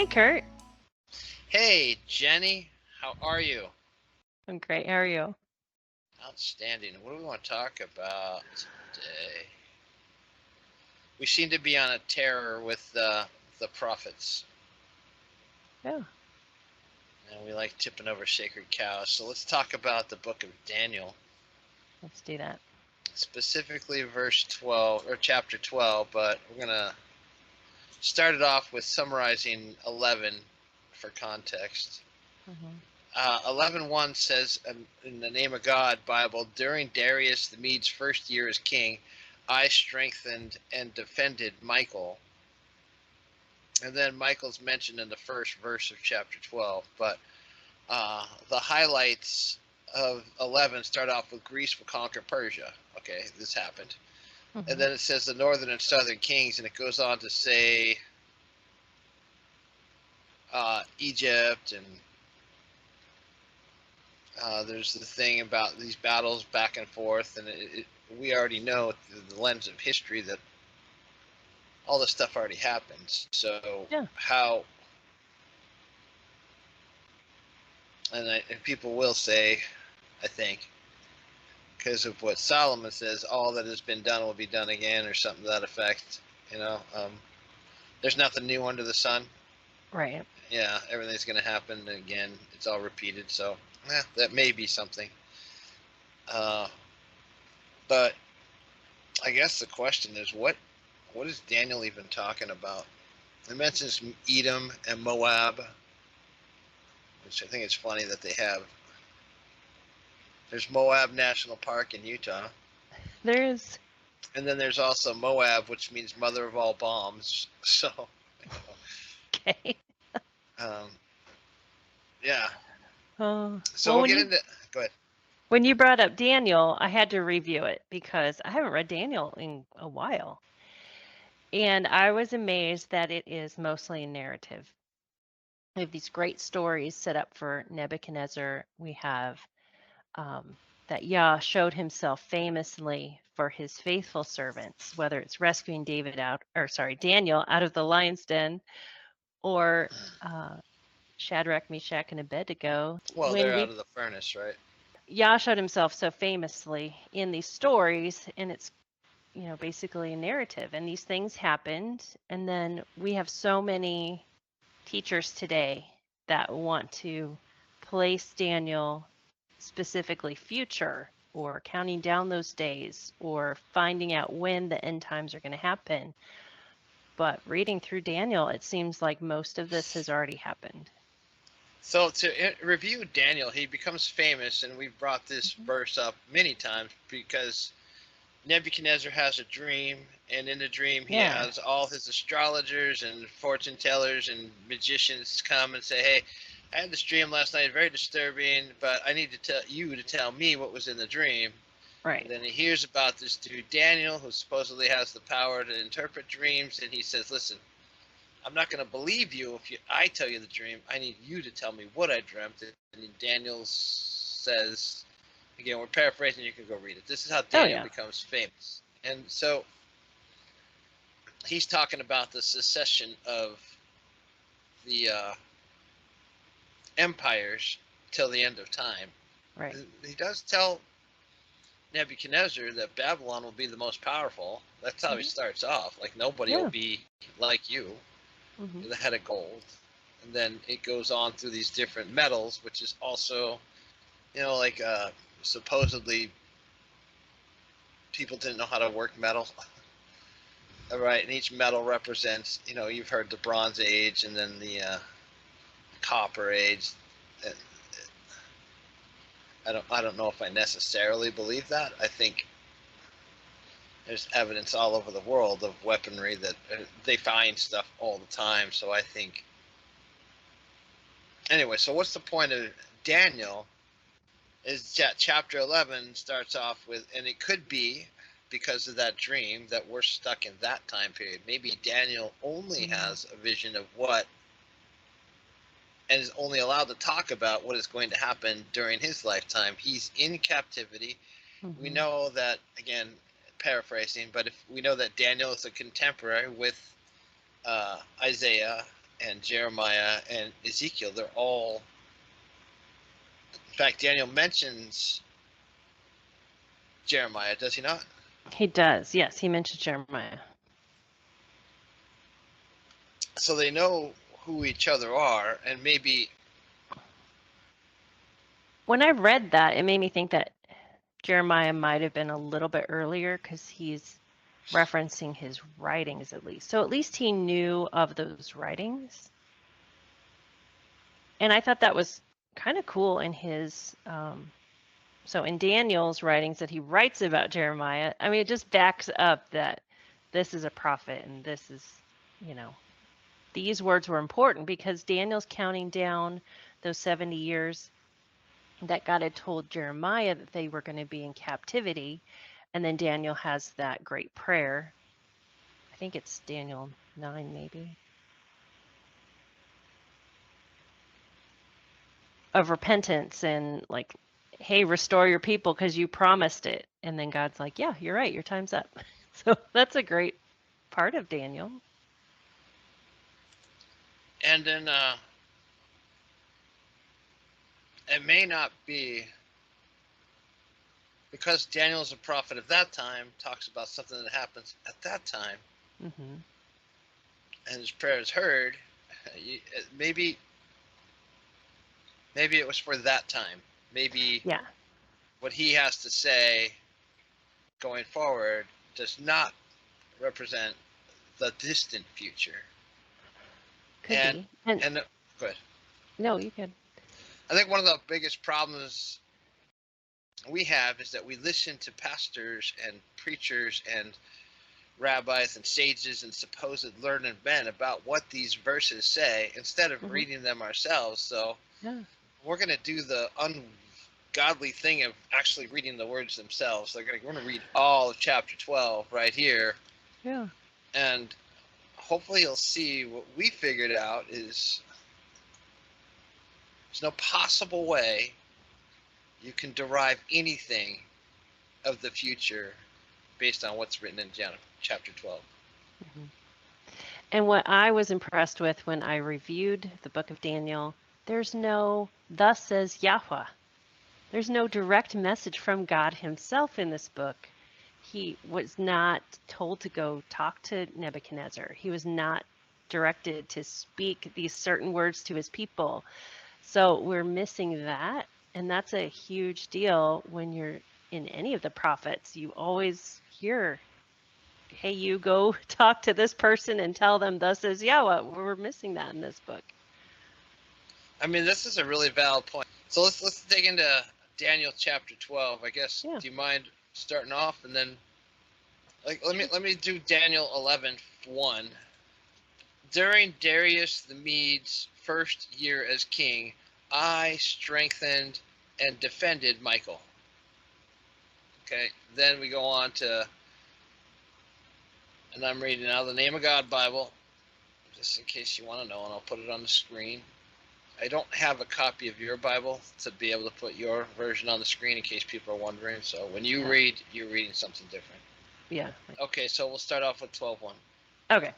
Hey, Kurt. Hey, Jenny, how are you? I'm great. How are you? Outstanding. What do we want to talk about today? We seem to be on a terror with the prophets, Yeah, and we like tipping over sacred cows. So let's talk about the book of Daniel, let's do that. specifically verse 12 or chapter 12. But we're gonna start it off with summarizing 11 for context. Hmm. 11:1 says, in the name of God, Bible, during Darius the Mede's first year as king, I strengthened and defended Michael. And then Michael's mentioned in the first verse of chapter 12. But the highlights of 11 start off with Greece will conquer Persia. Okay, this happened. And Hmm. then it says the northern and southern kings, and it goes on to say Egypt, and there's the thing about these battles back and forth, and we already know through the lens of history that all this stuff already happens. So Yeah, how, and people will say, I think, because of what Solomon says, all that has been done will be done again, or something to that effect. You know, there's nothing new under the sun. right. Yeah, everything's going to happen again. It's all repeated. So, that may be something. Uh, but I guess the question is, what is Daniel even talking about? It mentions Edom and Moab, which I think it's funny that they have. There's Moab National Park in Utah, There's and then there's also Moab, which means mother of all bombs. So, okay. um, yeah. So Well, we'll when get you into. Go ahead. when you brought up Daniel, I had to review it because I haven't read Daniel in a while, and I was amazed that it is mostly a narrative. We have these great stories set up for Nebuchadnezzar. We have that Yah showed himself famously for his faithful servants, whether it's rescuing Daniel out of the lion's den, or uh, Shadrach, Meshach, and Abednego. Well, When they're out we of the furnace, right? Yah showed himself so famously in these stories, and it's basically a narrative, and these things happened, and then we have so many teachers today that want to place Daniel specifically future or counting down those days or finding out when the end times are going to happen. But reading through Daniel, it seems like most of this has already happened. So to review Daniel, he becomes famous, and we've brought this Mhm. verse up many times because Nebuchadnezzar has a dream, and in the dream he Yeah, has all his astrologers and fortune tellers and magicians come and say, "Hey, I had this dream last night, very disturbing, but I need to tell you to tell me what was in the dream." And right. then he hears about this dude Daniel, who supposedly has the power to interpret dreams, and he says, "Listen, I'm not going to believe you if I tell you the dream. I need you to tell me what I dreamt." And Daniel says, again, we're paraphrasing, you can go read it. This is how Oh, Daniel yeah. becomes famous. And so he's talking about the secession of the empires till the end of time. Right. He does tell Nebuchadnezzar that Babylon will be the most powerful. That's how he Hmm. starts off. Like, nobody will Yeah. be like you. Hmm. You're the head of gold. And then it goes on through these different metals, which is also, like supposedly people didn't know how to work metal. All right, and each metal represents, you've heard the Bronze Age, and then the Copper Age. Uh, I don't know if I necessarily believe that. I think there's evidence all over the world of weaponry that they find stuff all the time. So I think, anyway. So what's the point of Daniel? Is that chapter 11 starts off with, and it could be because of that dream that we're stuck in that time period. Maybe Daniel only Mm-hmm. has a vision of what, and is only allowed to talk about what is going to happen during his lifetime. He's in captivity. We Hmm. know that, again, paraphrasing, but if we know that Daniel is a contemporary with Isaiah and Jeremiah and Ezekiel, they're all, in fact, Daniel mentions Jeremiah, does he not? He does. Yes, he mentioned Jeremiah. So they know who each other are, and maybe. When I read that, it made me think that Jeremiah might have been a little bit earlier because he's referencing his writings at least. So at least he knew of those writings. And I thought that was kind of cool in his so in Daniel's writings that he writes about Jeremiah, I mean, it just backs up that this is a prophet and this is, you know, these words were important because Daniel's counting down those 70 years that God had told Jeremiah that they were going to be in captivity. And then Daniel has that great prayer. I think it's Daniel 9, maybe, of repentance and like, hey, restore your people because you promised it. And then God's like, yeah, you're right. Your time's up. So that's a great part of Daniel. And then it may not be because Daniel's a prophet of that time, talks about something that happens at that time, Hmm. and his prayer is heard. Maybe it was for that time. Maybe Yeah, what he has to say going forward does not represent the distant future. could And be. And and good. no, you could. I think one of the biggest problems we have is that we listen to pastors and preachers and rabbis and sages and supposed learned men about what these verses say instead of Hmm. reading them ourselves. So Yeah, we're going to do the ungodly thing of actually reading the words themselves. We're going to read all of chapter 12 right here, yeah. and hopefully you'll see what we figured out is there's no possible way you can derive anything of the future based on what's written in chapter 12. Hmm. And what I was impressed with when I reviewed the book of Daniel, there's no, thus says Yahweh. There's no direct message from God himself in this book. He was not told to go talk to Nebuchadnezzar. He was not directed to speak these certain words to his people. So we're missing that. And that's a huge deal when you're in any of the prophets. You always hear, hey, you go talk to this person and tell them, thus says Yahweh. We're missing that in this book. I mean, this is a really valid point. So let's dig into Daniel chapter 12. I guess. Yeah, Do you mind starting off and then like let me sure. let me do Daniel 11:1. During Darius the Mede's first year as king, I strengthened and defended Michael. Okay. Then we go on to, and I'm reading out of the Name of God Bible, just in case you want to know, and I'll put it on the screen. I don't have a copy of your Bible to be able to put your version on the screen in case people are wondering. So when you Yeah. read, you're reading something different. Yeah. Okay, so we'll start off with 12:1. Okay.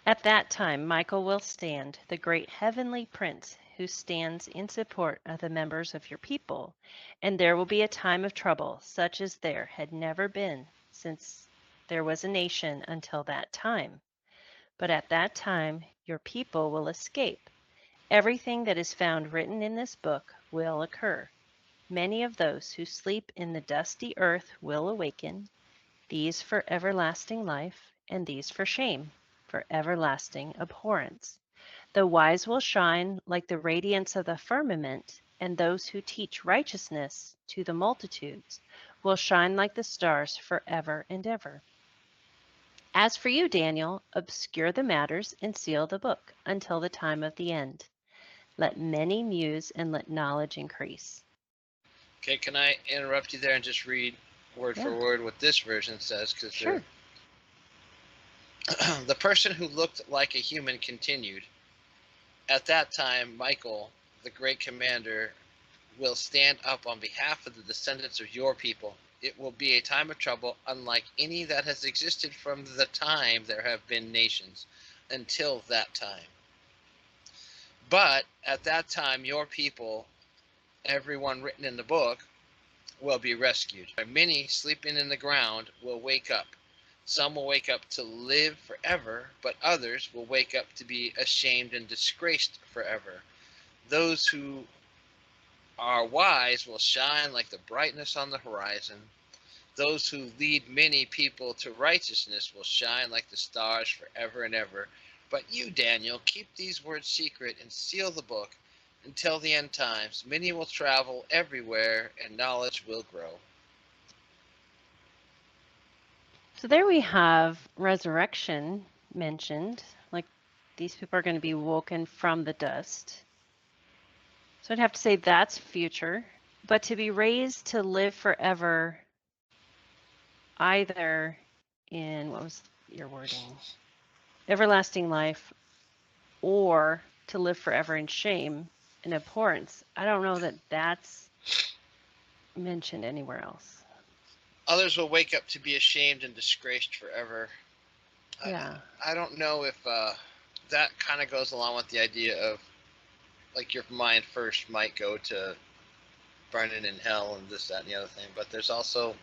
At that time Michael will stand, the great heavenly prince who stands in support of the members of your people, and there will be a time of trouble such as there had never been since there was a nation until that time. But at that time your people will escape. Everything that is found written in this book will occur. Many of those who sleep in the dusty earth will awaken, these for everlasting life, and these for shame, for everlasting abhorrence. The wise will shine like the radiance of the firmament, and those who teach righteousness to the multitudes will shine like the stars forever and ever. As for you, Daniel, obscure the matters and seal the book until the time of the end. Let many muse and let knowledge increase. Okay, can I interrupt you there and just read word for Yeah, word what this version says? Because sure. the person who looked like a human continued. At that time, Michael, the great commander, will stand up on behalf of the descendants of your people. It will be a time of trouble unlike any that has existed from the time there have been nations until that time. But at that time, your people, everyone written in the book, will be rescued. Many sleeping in the ground will wake up. Some will wake up to live forever, but others will wake up to be ashamed and disgraced forever. Those who are wise will shine like the brightness on the horizon. Those who lead many people to righteousness will shine like the stars forever and ever. But you, Daniel, keep these words secret and seal the book until the end times. Many will travel everywhere and knowledge will grow. So there we have resurrection mentioned. Like these people are going to be woken from the dust. So I'd have to say that's future. But to be raised to live forever, either in, what was your wording? Everlasting life, or to live forever in shame and abhorrence. I don't know that that's mentioned anywhere else. Others will wake up to be ashamed and disgraced forever. Yeah. I don't know if that kind of goes along with the idea of like your mind first might go to burning in hell and this, that, and the other thing, but there's also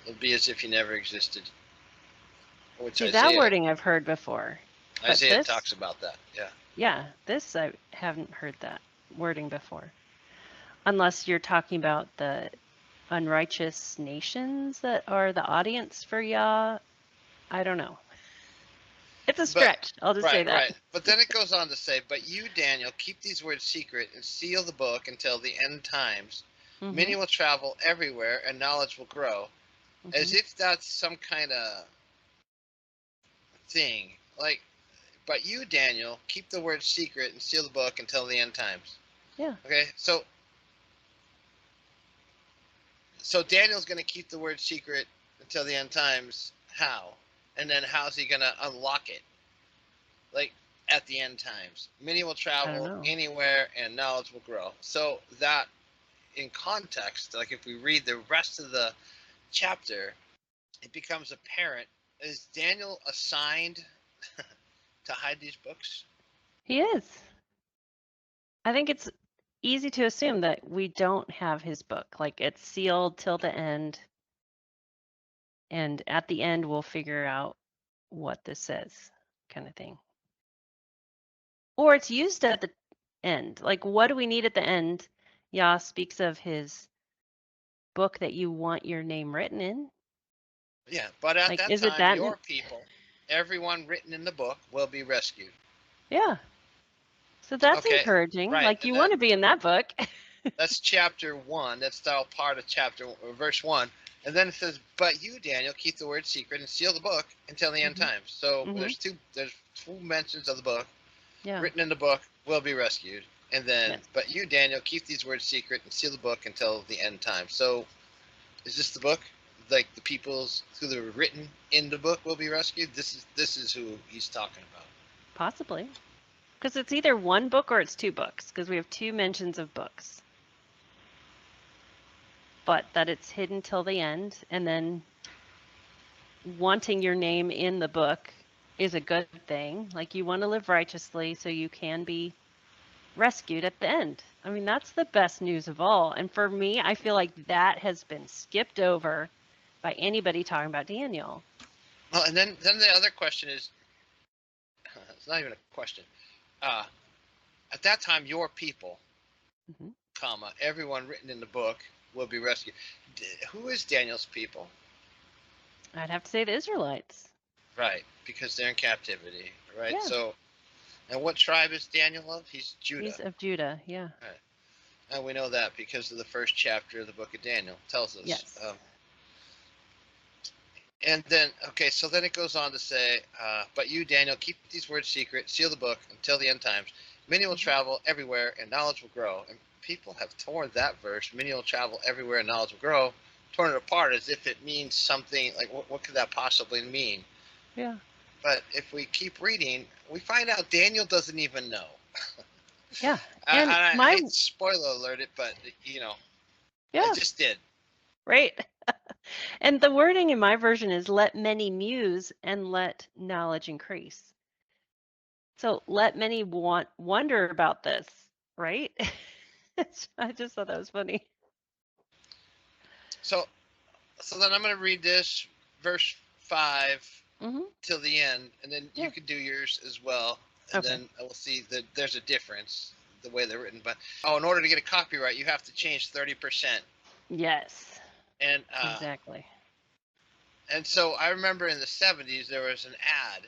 it'll be as if you never existed, which See, that Isaiah wording I've heard before. But Isaiah this, talks about that. Yeah. yeah, this I haven't heard that wording before. Unless you're talking about the unrighteous nations that are the audience for Yah. I don't know. It's a But stretch. I'll just say right, that. right. But then it goes on to say, "But you, Daniel, keep these words secret and seal the book until the end times. Mm-hmm. Many will travel everywhere, and knowledge will grow." Mm-hmm. As if that's some kind of thing. Like, but you, Daniel, keep the word secret and seal the book until the end times. Yeah. Okay, so Daniel's going to keep the word secret until the end times. How? And then how's he going to unlock it? Like at the end times, many will I don't travel know. anywhere, and knowledge will grow. So that, in context, like if we read the rest of the chapter, it becomes apparent. Is Daniel assigned to hide these books? He is. I think it's easy to assume that we don't have his book. Like it's sealed till the end, and at the end we'll figure out what this says, kind of thing. Or it's used at the end. Like, what do we need at the end? Yah speaks of his book that you want your name written in. Yeah, but at Like, that is it time, that? your people, everyone written in the book, will be rescued. Yeah. So that's Okay, encouraging. right, Like, and you want to be in that book. that's chapter 1. That's all part of chapter verse 1. And then it says, "But you, Daniel, keep the word secret and seal the book until the end hmm times." So hmm there's two mentions of the book. Yeah. Written in the book will be rescued. And then, Yes. "But you, Daniel, keep these words secret and seal the book until the end time." So is this the book? Like the peoples who are written in the book will be rescued? This is who he's talking about. Possibly. Because it's either one book or it's two books, because we have two mentions of books. But that it's hidden till the end, and then wanting your name in the book is a good thing. Like, you want to live righteously so you can be rescued at the end. I mean, that's the best news of all. And for me, I feel like that has been skipped over by anybody talking about Daniel. Well, and then the other question is, it's not even a question. Uh, at that time, your people, hmm comma, everyone written in the book will be rescued. Who is Daniel's people? I'd have to say the Israelites. Right, because they're in captivity. Right. Yeah, So, and what tribe is Daniel of? He's Judah. he's of Judah. Yeah. Right. And we know that because of the first chapter of the book of Daniel tells us. Yes. And then, okay, so then it goes on to say, "But you, Daniel, keep these words secret, seal the book until the end times. Many will hmm travel everywhere, and knowledge will grow." And people have torn that verse, "Many will travel everywhere, and knowledge will grow," torn it apart as if it means something like, what could that possibly mean? Yeah. But if we keep reading, we find out Daniel doesn't even know. Yeah. And I my, hate to spoiler alert it, but I yeah, just did. right. And the wording in my version is let many muse and let knowledge increase. So let many wonder about this, right? I just thought that was funny. So so then I'm going to read this verse 5 Hmm. till the end, and then you Yeah. can do yours as well, and Okay. then I will see that there's a difference the way they're written. But oh, in order to get a copyright, you have to change 30%. Yes. And Exactly. so I remember in the 70s there was an ad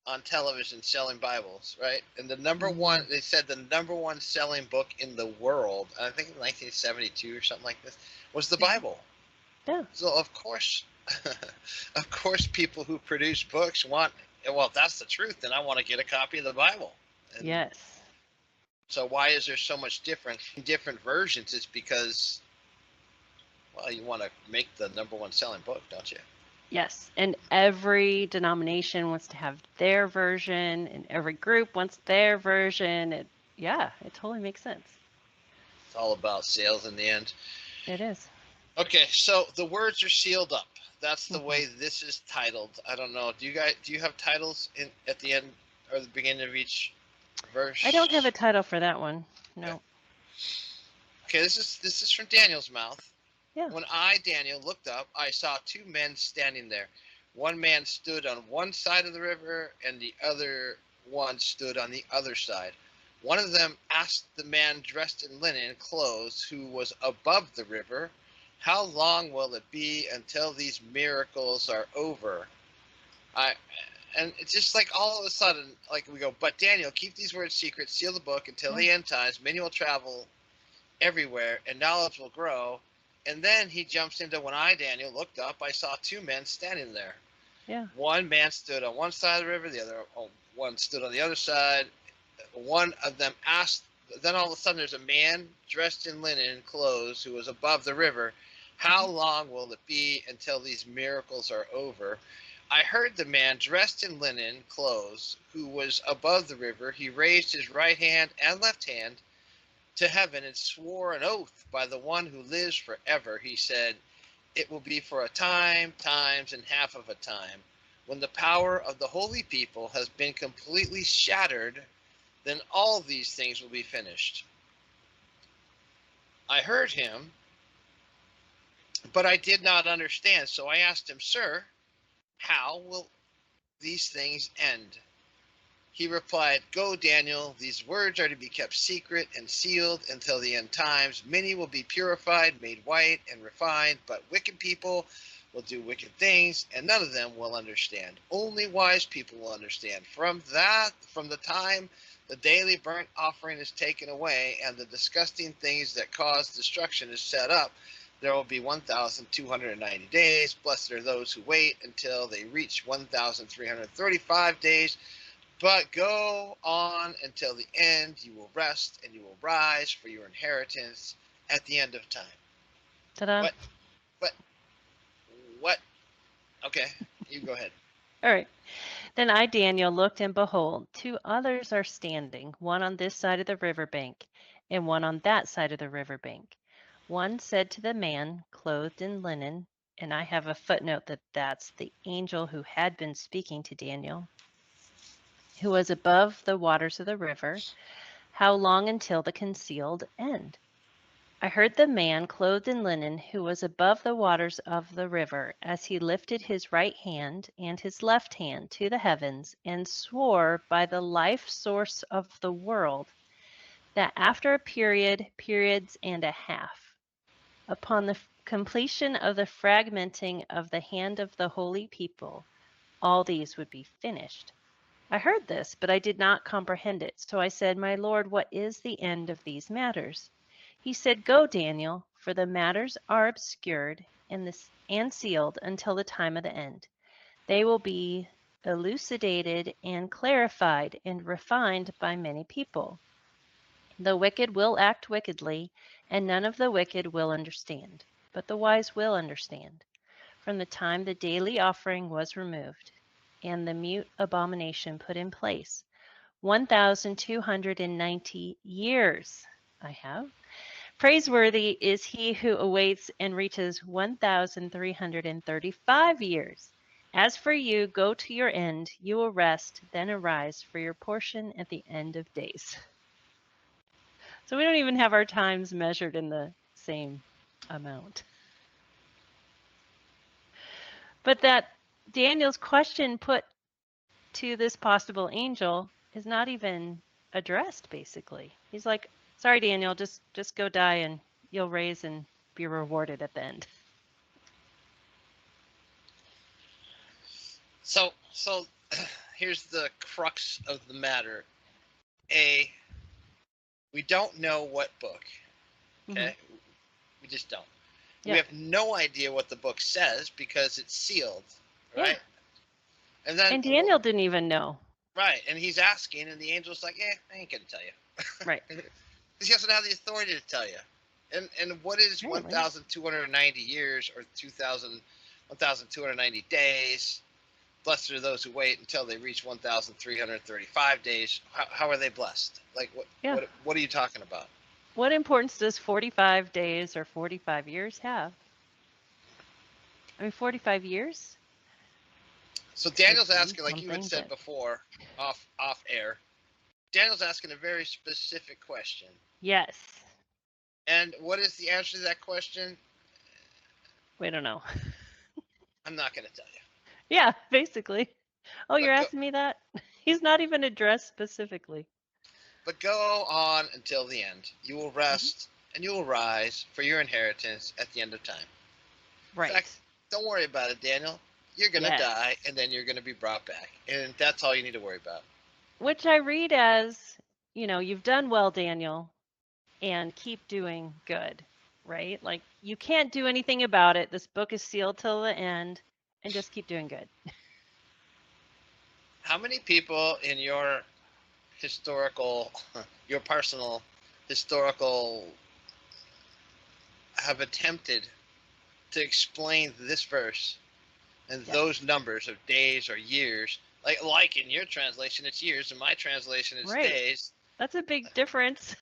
on television selling Bibles, right? And the number one, Mm. they said the number one selling book in the world, I think in 1972 or something like this, was the Mhm. Bible. Yeah. So of course, of course, people who produce books want. Well, if that's the truth, then I want to get a copy of the Bible. And Yes. so, why is there so much different in different versions? It's because, well, you want to make the number one selling book, don't you? Yes. And every denomination wants to have their version, and every group wants their version. Yeah, it totally makes sense. It's all about sales in the end. It is. Okay, so the words are sealed up. That's the Hmm. way this is titled. I don't know. Do you have titles in at the end or the beginning of each I don't have verse? a title for that one. Okay. No. Okay, this is from Daniel's mouth. Yeah. When I, Daniel, looked up, I saw two men standing there. One man stood on one side of the river, and the other one stood on the other side. One of them asked the man dressed in linen clothes who was above the river, how long will it be until these miracles are over? I and it's just like all of a sudden, like we go, but Daniel, keep these words secret, seal the book until Yeah. the end times. Many will travel everywhere, and knowledge will grow. And then he jumps into when I, Daniel, looked up, I saw two men standing there. Yeah. One man stood on one side of the river, the other one stood on the other side. One of them asked, then all of a sudden there's a man dressed in linen clothes who was above the river. How Hmm. long will it be until these miracles are over? I heard the man dressed in linen clothes who was above the river. He raised his right hand and left hand to heaven and swore an oath by the one who lives forever. He said, it will be for a time, times, and half of a time. When the power of the holy people has been completely shattered, then all these things will be finished. I heard him, but I did not understand. So I asked him, Sir, how will these things end? He replied, Go, Daniel, these words are to be kept secret and sealed until the end times. Many will be purified, made white, and refined, but wicked people will do wicked things, and none of them will understand. Only wise people will understand. From the time the daily burnt offering is taken away and the disgusting things that cause destruction is set up, there will be 1,290 days. Blessed are those who wait until they reach 1,335 days. But go on until the end. You will rest and you will rise for your inheritance at the end of time. Ta-da. What? What? What? Okay, you go ahead. All right. Then I, Daniel, looked, and behold, two others are standing, one on this side of the river bank, and one on that side of the river bank. One said to the man clothed in linen, and I have a footnote that that's the angel who had been speaking to Daniel, who was above the waters of the river, how long until the concealed end? I heard the man clothed in linen who was above the waters of the river as he lifted his right hand and his left hand to the heavens and swore by the life source of the world that after a period, periods and a half, upon the completion of the fragmenting of the hand of the holy people, all these would be finished. I heard this, but I did not comprehend it. So I said, My Lord, what is the end of these matters? He said, Go, Daniel, for the matters are obscured and sealed until the time of the end. They will be elucidated and clarified and refined by many people. The wicked will act wickedly, and none of the wicked will understand, but the wise will understand. From the time the daily offering was removed and the mute abomination put in place, 1,290 years I have. Praiseworthy is he who awaits and reaches 1,335 years. As for you, go to your end, you will rest, then arise for your portion at the end of days. So we don't even have our times measured in the same amount. But that Daniel's question put to this possible angel is not even addressed, basically. He's like, sorry, Daniel, just go die and you'll raise and be rewarded at the end. So here's the crux of the matter. We don't know what book. Okay, we just don't. Yeah. We have no idea what the book says because it's sealed, Yeah. right? And then And Daniel didn't even know. right, and he's asking, and the angel's like, I ain't gonna tell you. Right. Because he doesn't have the authority to tell you. And what is Apparently. 1,290 years or 1,290 days? Blessed are those who wait until they reach 1,335 days. How are they blessed? Like Yeah. what are you talking about? What importance does 45 days or 45 years have? I mean, 45 years? So Daniel's Could be asking, like you had something, said but before, off air. Daniel's asking a very specific question. yes. And what is the answer to that question? We don't know. I'm not going to tell you. Yeah, basically. Oh, you're But asking me that? He's not even addressed specifically. go on until the end. You will rest and you will rise for your inheritance at the end of time. Right. In fact, don't worry about it, Daniel. You're going to Yes. die and then you're going to be brought back. And that's all you need to worry about. Which I read as, you've done well, Daniel, and keep doing good, right? Like you can't do anything about it. This book is sealed till the end, and just keep doing good. How many people in your historical, your personal historical, have attempted to explain this verse and Yeah. those numbers of days or years? Like in your translation, it's years. In my translation, it's Right. days. That's a big difference,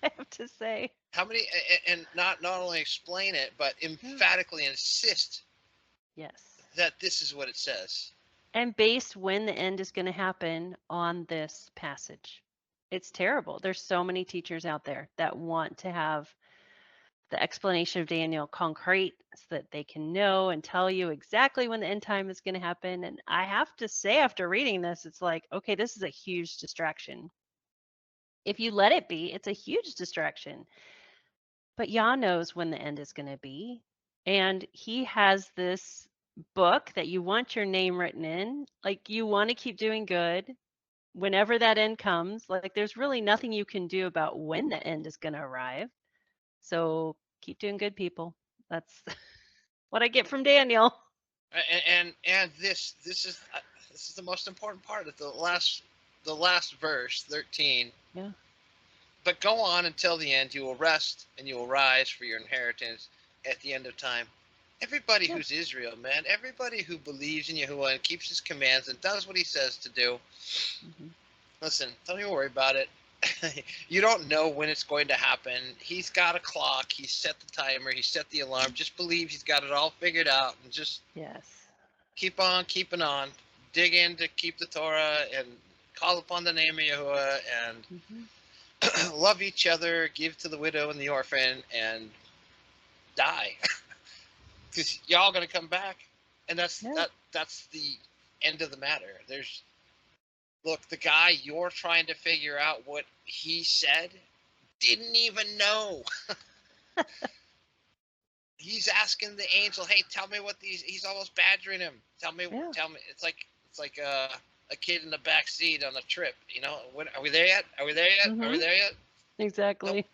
I have to say. How many? And not only explain it, but emphatically insist Yes. that this is what it says. And based when the end is going to happen on this passage. It's terrible. There's so many teachers out there that want to have the explanation of Daniel concrete so that they can know and tell you exactly when the end time is going to happen. And I have to say, after reading this, it's like, okay, this is a huge distraction. If you let it be, it's a huge distraction. But Yah knows when the end is going to be. And he has this book that you want your name written in. Like you want to keep doing good whenever that end comes. Like there's really nothing you can do about when the end is going to arrive. So keep doing good, people. That's what I get from Daniel. And this is the most important part of the last verse 13. Yeah. But go on until the end. You will rest and you will rise for your inheritance at the end of time. Everybody who's Israel, man, everybody who believes in Yahuwah and keeps his commands and does what he says to do, listen, don't even worry about it. You don't know when it's going to happen. He's got a clock. He set the timer. He set the alarm. Just believe he's got it all figured out and just keep on keeping on. Dig in to keep the Torah and call upon the name of Yahuwah and love each other, give to the widow and the orphan, and die. Because y'all gonna come back, and that's the end of the matter. Look, the guy you're trying to figure out what he said didn't even know. He's asking the angel, "Hey, tell me what these." He's almost badgering him. Tell me. It's like a kid in the back seat on a trip. When are we there yet? Are we there yet? Are we there yet? Exactly.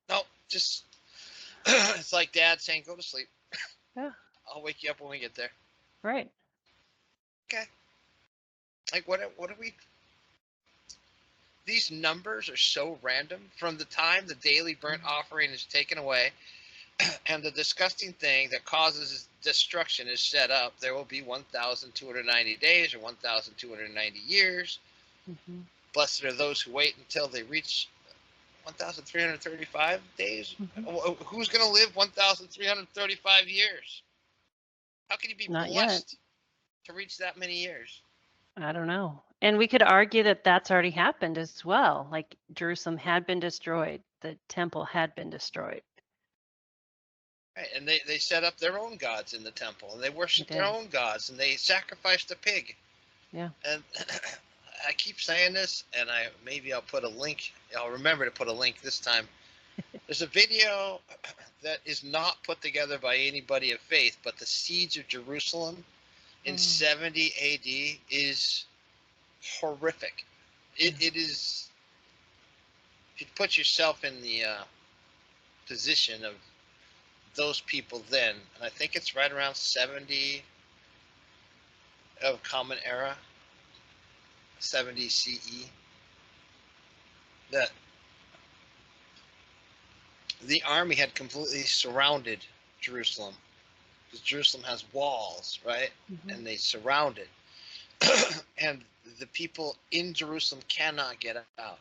Nope. Just it's like Dad saying, "Go to sleep." Yeah. I'll wake you up when we get there. Right. Okay. Like what are we? These numbers are so random. From the time the daily burnt offering is taken away, and the disgusting thing that causes destruction is set up, there will be 1,290 days or 1,290 years. Blessed are those who wait until they reach 1,335 days? Hmm. Who's going to live 1,335 years? How can you be Not yet. blessed to reach that many years? I don't know. And we could argue that that's already happened as well. Like Jerusalem had been destroyed, the temple had been destroyed. Right, and they set up their own gods in the temple, and they They worshiped their did. own gods, and they sacrificed a pig. Yeah. And I keep saying this, and maybe I'll put a link. I'll remember to put a link this time. There's a video that is not put together by anybody of faith, but the siege of Jerusalem in Mm, 70 AD is horrific. yeah. It is. If you put yourself in the position of those people then, and I think it's right around 70 of Common Era, 70 CE, that the army had completely surrounded Jerusalem, because Jerusalem has walls, right? Hmm. And they surround it. And the people in Jerusalem cannot get out.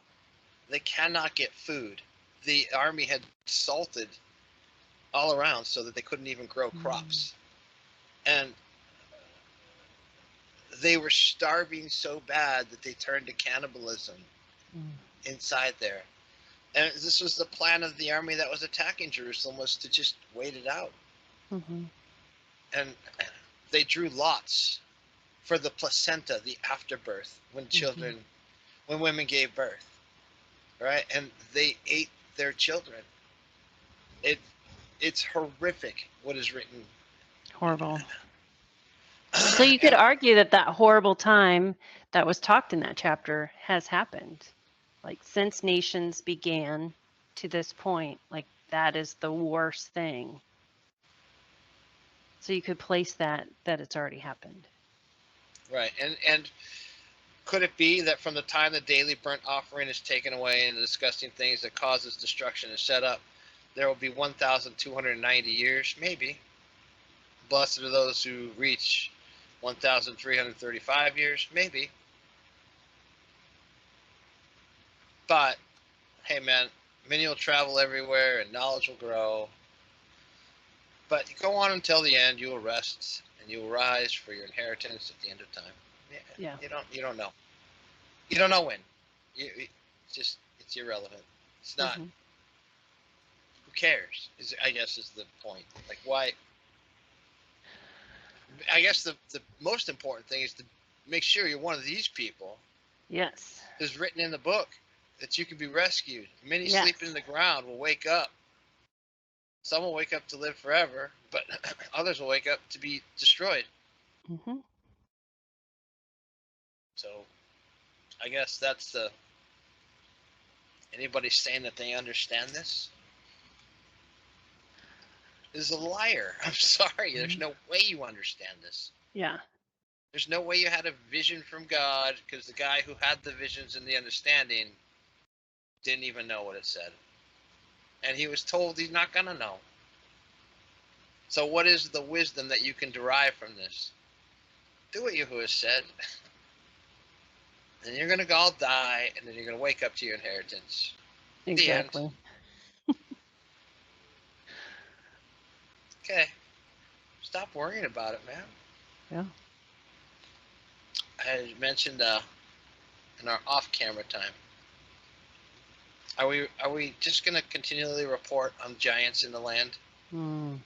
They cannot get food. The army had salted all around so that they couldn't even grow Mm, crops. And they were starving so bad that they turned to cannibalism mm, inside there. And this was the plan of the army that was attacking Jerusalem, was to just wait it out. hmm. And they drew lots for the placenta, the afterbirth, Hmm. when women gave birth, right? And they ate their children. It it's horrific what is written. Horrible. So you could And argue that that horrible time that was talked in that chapter has happened. Like since nations began to this point, like that is the worst thing. So you could place that it's already happened. right, and could it be that from the time the daily burnt offering is taken away and the disgusting things that causes destruction is set up, there will be 1,290 years? Maybe. Blessed are those who reach 1,335 years? Maybe. But hey, man, many will travel everywhere and knowledge will grow. But you go on until the end, you will rest and you will rise for your inheritance at the end of time. Yeah, Yeah. you don't know. You don't know when. It's irrelevant. It's not. Hmm. Who cares? I guess is the point. Like, why? I guess the most important thing is to make sure you're one of these people. Yes. Is written in the book that you can be rescued. Many sleeping in Yes. the ground will wake up. Some will wake up to live forever, but others will wake up to be destroyed. Hmm. So I guess that's the. Anybody saying that they understand this is a liar. I'm sorry. There's Hmm. no way you understand this. Yeah. There's no way you had a vision from God, because the guy who had the visions and the understanding didn't even know what it said. And he was told he's not going to know. So what is the wisdom that you can derive from this? Do what Yahuwah said. And you're going to all die, and then you're going to wake up to your inheritance. The end. Exactly. Okay. Stop worrying about it, man. Yeah. I mentioned in our off-camera time. Are we just going to continually report on giants in the land Mm.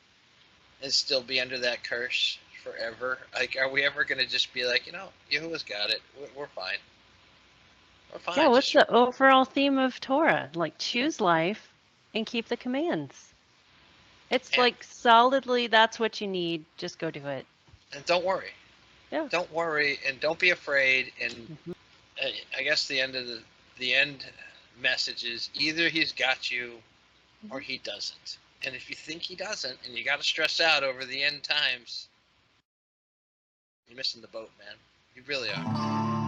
and still be under that curse forever? Like, are we ever going to just be like, Yahuwah's got it. We're fine. We're Yeah. fine. What's Just the overall theme of Torah? Like choose life and keep the commands. It's and, like solidly that's what you need. Just go do it. and don't worry. Yeah. Don't worry, and don't be afraid. And Hmm. I guess the end message is either he's got you or Hmm. he doesn't. And if you think he doesn't, and you got to stress out over the end times, you're missing the boat, man. You really are.